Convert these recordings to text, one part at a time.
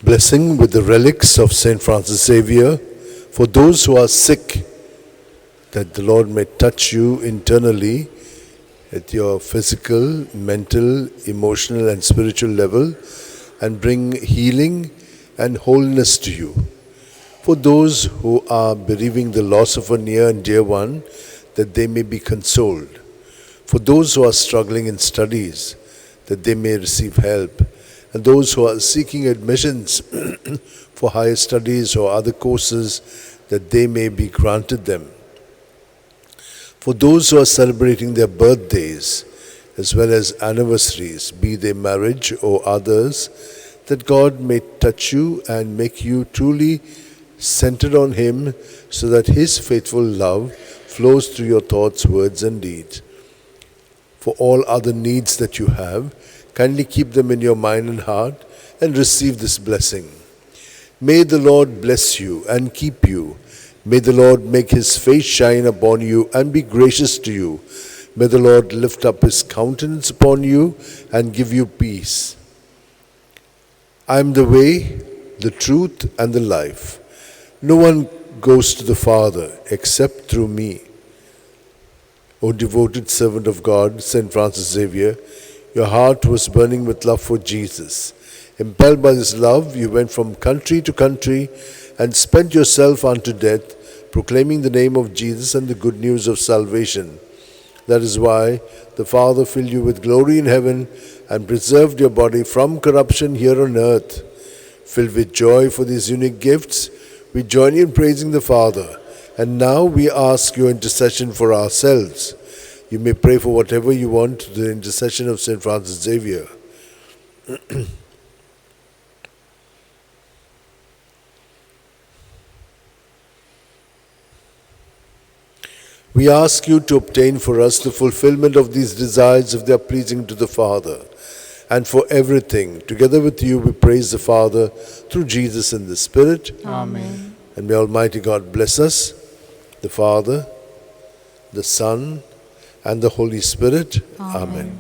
Blessing with the relics of Saint Francis Xavier for those who are sick, that the Lord may touch you internally at your physical, mental, emotional and spiritual level and bring healing and wholeness to you. For those who are bereaving the loss of a near and dear one, that they may be consoled. For those who are struggling in studies, that they may receive help. And those who are seeking admissions for higher studies or other courses, that they may be granted them. For those who are celebrating their birthdays, as well as anniversaries, be they marriage or others, that God may touch you and make you truly centered on Him, so that His faithful love flows through your thoughts, words and deeds. For all other needs that you have, kindly keep them in your mind and heart and receive this blessing. May the Lord bless you and keep you. May the Lord make His face shine upon you and be gracious to you. May the Lord lift up His countenance upon you and give you peace. I am the way, the truth, and the life. No one goes to the Father except through me. O devoted servant of God, Saint Francis Xavier, your heart was burning with love for Jesus. Impelled by this love, you went from country to country and spent yourself unto death, proclaiming the name of Jesus and the good news of salvation. That is why the Father filled you with glory in heaven and preserved your body from corruption here on earth. Filled with joy for these unique gifts, we join you in praising the Father. And now we ask your intercession for ourselves. You may pray for whatever you want to the intercession of Saint Francis Xavier. We ask you to obtain for us the fulfillment of these desires if they are pleasing to the Father. And for everything, together with you, we praise the Father through Jesus in the Spirit. Amen. And may Almighty God bless us, the Father, the Son, and the Holy Spirit. Amen.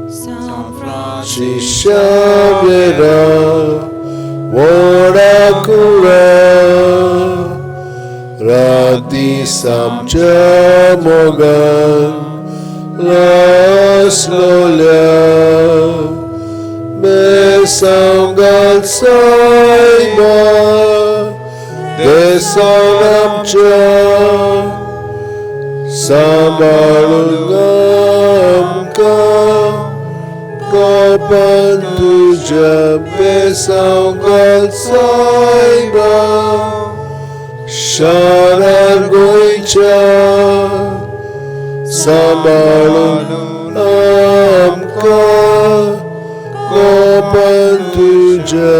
San Francis Xavier, Voracura, Radisam Jamogan, Las Lolia, Mesangal Saiba, Desanam Cha, Samarungam Ka, Kapan tuja Mesangal Saiba, Sharar Goicha, Samarungam Ka, Kapan tuja